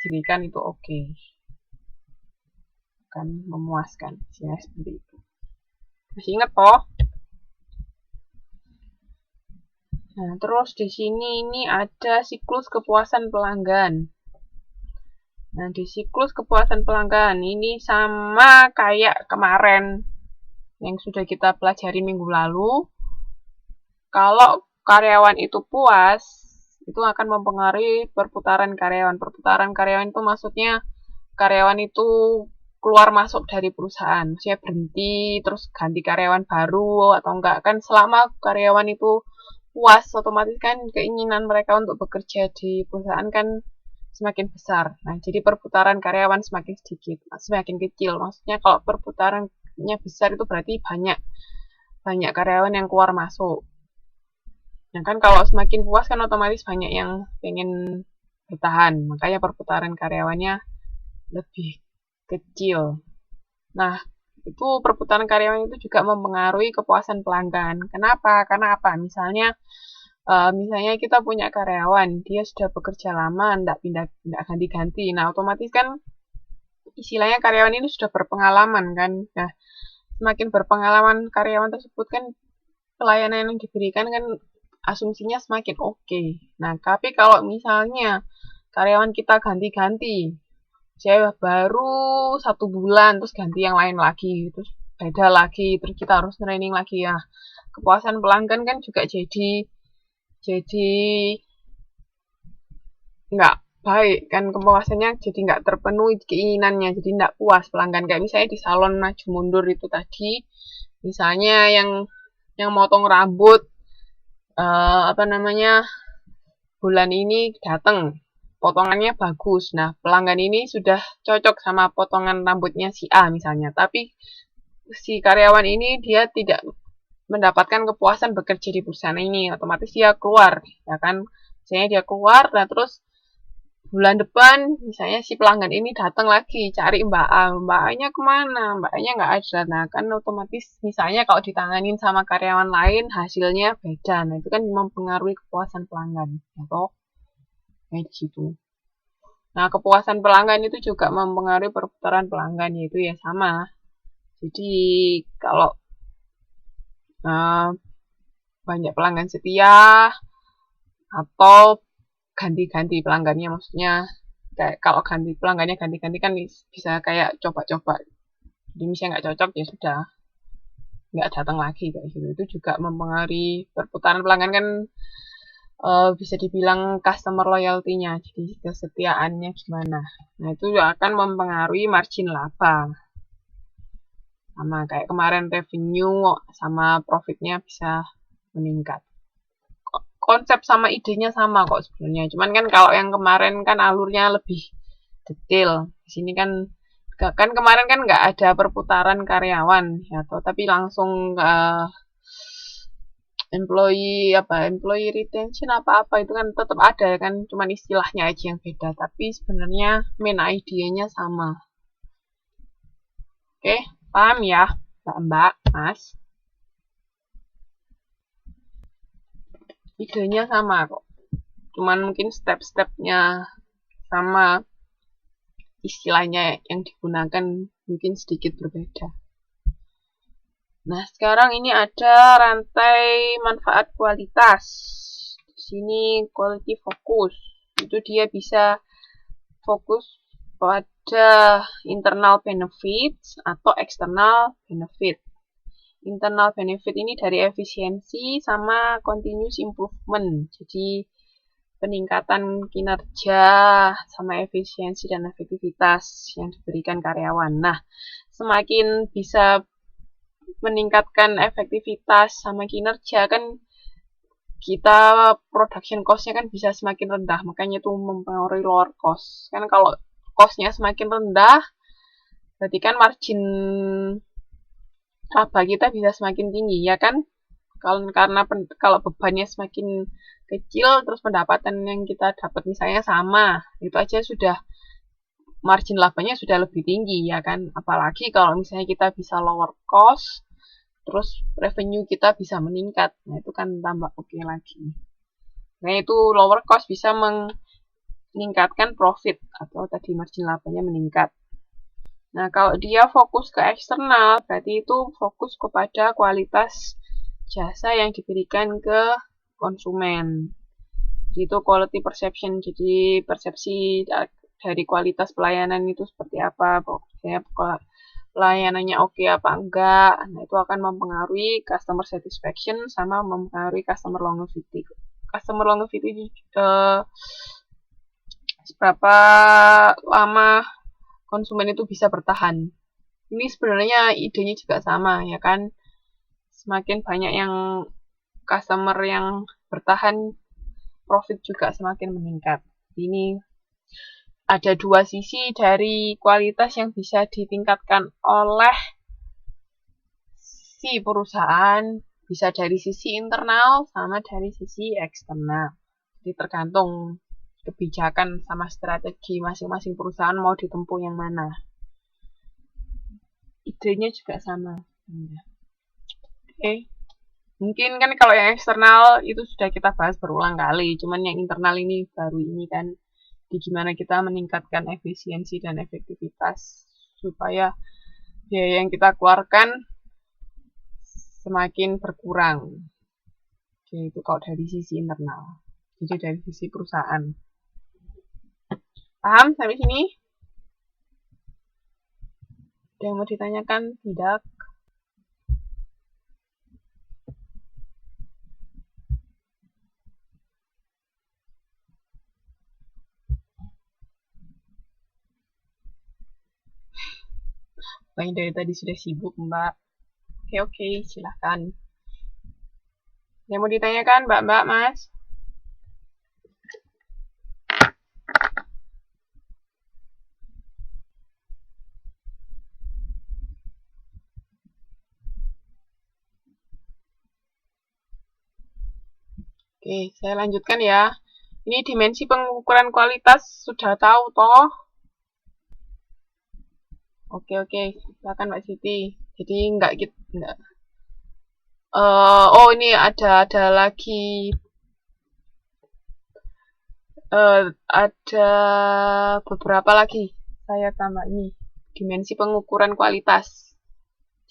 diberikan itu oke, kan memuaskan, ya seperti itu. Masih ingat toh? Nah, terus di sini ini ada siklus kepuasan pelanggan. Nah, di siklus kepuasan pelanggan ini sama kayak kemarin yang sudah kita pelajari minggu lalu. Kalau karyawan itu puas, itu akan mempengaruhi perputaran karyawan. Perputaran karyawan itu maksudnya karyawan itu keluar masuk dari perusahaan, maksudnya berhenti terus ganti karyawan baru atau enggak, kan selama karyawan itu puas, otomatis kan keinginan mereka untuk bekerja di perusahaan kan semakin besar. Nah, jadi perputaran karyawan semakin sedikit, semakin kecil. Maksudnya kalau perputarannya besar itu berarti banyak karyawan yang keluar masuk. Nah, kan kalau semakin puas kan otomatis banyak yang pengen bertahan, makanya perputaran karyawannya lebih kecil. Nah, itu perputaran karyawan itu juga mempengaruhi kepuasan pelanggan. Kenapa? Karena apa? Misalnya kita punya karyawan, dia sudah bekerja lama, enggak ganti-ganti. Nah, otomatis kan istilahnya karyawan ini sudah berpengalaman kan. Nah, semakin berpengalaman karyawan tersebut kan pelayanan yang diberikan kan asumsinya semakin oke. Nah, tapi kalau misalnya karyawan kita ganti-ganti, saya baru 1 bulan terus ganti yang lain lagi, terus beda lagi, terus kita harus training lagi ya. Kepuasan pelanggan kan juga jadi nggak baik kan, kepuasannya jadi nggak terpenuhi keinginannya, jadi nggak puas pelanggan. Kayak misalnya di salon maju mundur itu tadi, misalnya yang motong rambut bulan ini datang potongannya bagus. Nah, pelanggan ini sudah cocok sama potongan rambutnya si A misalnya, tapi si karyawan ini dia tidak mendapatkan kepuasan bekerja di perusahaan ini, otomatis dia keluar, ya kan? Misalnya dia keluar, nah terus bulan depan misalnya si pelanggan ini datang lagi cari Mbak A, Mbak A-nya kemana? Mbak A-nya nggak ada. Nah, kan otomatis misalnya kalau ditanganin sama karyawan lain hasilnya beda. Nah, itu kan mempengaruhi kepuasan pelanggan, ya toh? Kayak di situ. Nah, kepuasan pelanggan itu juga mempengaruhi perputaran pelanggan, yaitu ya sama. Jadi, kalau banyak pelanggan setia atau ganti-ganti pelanggannya, maksudnya kayak kalau pelanggannya ganti-ganti kan bisa kayak coba-coba. Jadi misalnya nggak cocok ya sudah nggak datang lagi kayak gitu. Itu juga mempengaruhi perputaran pelanggan kan, bisa dibilang customer loyalty-nya, jadi kesetiaannya gimana. Nah, itu akan mempengaruhi margin laba. Sama kayak kemarin revenue sama profitnya bisa meningkat. Konsep sama idenya sama kok sebenarnya. Cuman kan kalau yang kemarin kan alurnya lebih detail. Di sini kan kemarin kan nggak ada perputaran karyawan ya toh, tapi langsung employee retention apa itu kan tetap ada kan, cuman istilahnya aja yang beda, tapi sebenarnya main idenya sama. Oke, paham ya Mbak, Mas? Idenya sama kok, cuman mungkin step-stepnya sama, istilahnya yang digunakan mungkin sedikit berbeda. Nah, sekarang ini ada rantai manfaat kualitas. Di sini quality focus. Itu dia bisa fokus pada internal benefits atau external benefit. Internal benefit ini dari efisiensi sama continuous improvement. Jadi peningkatan kinerja sama efisiensi dan efektivitas yang diberikan karyawan. Nah, semakin bisa meningkatkan efektivitas sama kinerja kan kita production cost-nya kan bisa semakin rendah, makanya itu mempengaruhi lower cost. Kan kalau cost-nya semakin rendah, berarti kan margin laba kita bisa semakin tinggi, ya kan? Karena kalau bebannya semakin kecil, terus pendapatan yang kita dapat misalnya sama, itu aja sudah margin labanya sudah lebih tinggi, ya kan? Apalagi kalau misalnya kita bisa lower cost, terus revenue kita bisa meningkat. Nah, itu kan tambah oke lagi. Nah, itu lower cost bisa meningkatkan profit atau tadi margin labanya meningkat. Nah, kalau dia fokus ke eksternal, berarti itu fokus kepada kualitas jasa yang diberikan ke konsumen. Jadi itu quality perception, jadi persepsi dari kualitas pelayanan itu seperti apa, pokoknya pelayanannya oke apa enggak. Nah, itu akan mempengaruhi customer satisfaction sama mempengaruhi customer longevity. Customer longevity seberapa lama konsumen itu bisa bertahan. Ini sebenarnya idenya juga sama, ya kan? Semakin banyak yang customer yang bertahan, profit juga semakin meningkat. Ini ada dua sisi dari kualitas yang bisa ditingkatkan oleh si perusahaan, bisa dari sisi internal sama dari sisi eksternal. Jadi tergantung kebijakan sama strategi masing-masing perusahaan mau ditempuh yang mana. Idenya juga sama. Oke. Mungkin kan kalau yang eksternal itu sudah kita bahas berulang kali, cuman yang internal ini baru ini kan, di gimana kita meningkatkan efisiensi dan efektivitas supaya biaya yang kita keluarkan semakin berkurang. Oke, itu kalau dari sisi internal. Jadi dari sisi perusahaan. Paham sampai sini? Ada yang mau ditanyakan? Tidak? Kayaknya dari tadi sudah sibuk, Mbak. Oke, silahkan. Yang mau ditanyakan, Mbak, Mas? Oke, saya lanjutkan ya. Ini dimensi pengukuran kualitas sudah tahu toh? Oke, silakan Mbak Siti. Jadi enggak gitu, enggak. Oh ini ada lagi ada beberapa lagi saya tambah ini dimensi pengukuran kualitas.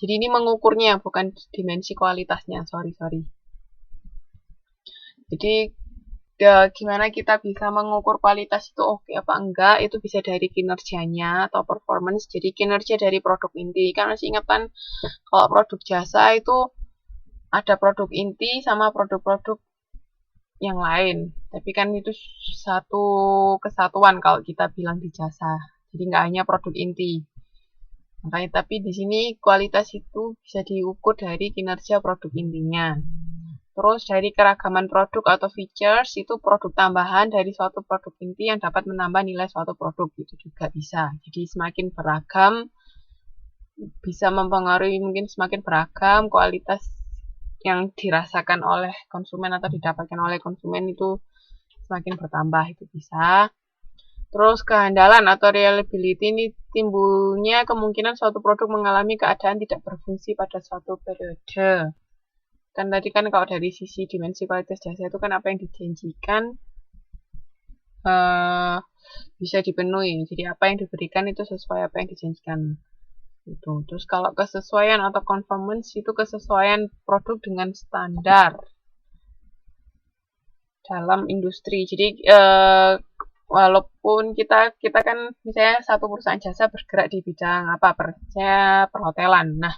Jadi ini mengukurnya bukan dimensi kualitasnya, sorry. Jadi gimana kita bisa mengukur kualitas itu oke apa enggak, itu bisa dari kinerjanya atau performance. Jadi kinerja dari produk inti, kan masih ingat kan kalau produk jasa itu ada produk inti sama produk-produk yang lain, tapi kan itu satu kesatuan kalau kita bilang di jasa, jadi nggak hanya produk inti. Makanya tapi di sini kualitas itu bisa diukur dari kinerja produk intinya. Terus dari keragaman produk atau features, itu produk tambahan dari suatu produk inti yang dapat menambah nilai suatu produk, itu juga bisa. Jadi semakin beragam, bisa mempengaruhi mungkin semakin beragam kualitas yang dirasakan oleh konsumen atau didapatkan oleh konsumen itu semakin bertambah, itu bisa. Terus kehandalan atau reliability ini timbulnya kemungkinan suatu produk mengalami keadaan tidak berfungsi pada suatu periode. Kan tadi kan kalau dari sisi dimensi kualitas jasa itu kan apa yang dijanjikan bisa dipenuhi. Jadi apa yang diberikan itu sesuai apa yang dijanjikan. Gitu. Terus kalau kesesuaian atau conformance itu kesesuaian produk dengan standar dalam industri. Jadi walaupun kita kan misalnya satu perusahaan jasa bergerak di bidang apa, misalnya perhotelan. Nah,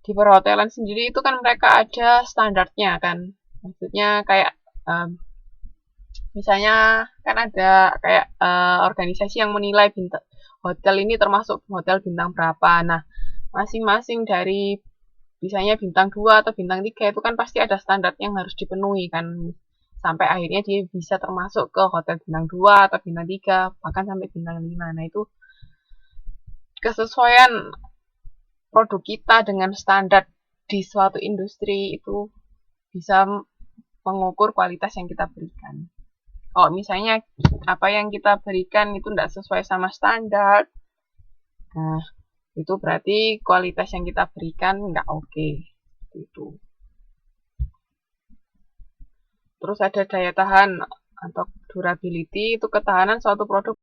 di perhotelan sendiri itu kan mereka ada standarnya kan, maksudnya kayak misalnya kan ada kayak organisasi yang menilai hotel ini termasuk hotel bintang berapa. Nah, masing-masing dari misalnya bintang 2 atau bintang 3 itu kan pasti ada standar yang harus dipenuhi kan, sampai akhirnya dia bisa termasuk ke hotel bintang 2 atau bintang 3 bahkan sampai bintang 5. Nah, itu kesesuaian produk kita dengan standar di suatu industri itu bisa mengukur kualitas yang kita berikan. Kalau misalnya apa yang kita berikan itu tidak sesuai sama standar, nah itu berarti kualitas yang kita berikan nggak oke. Itu. Terus ada daya tahan atau durability itu ketahanan suatu produk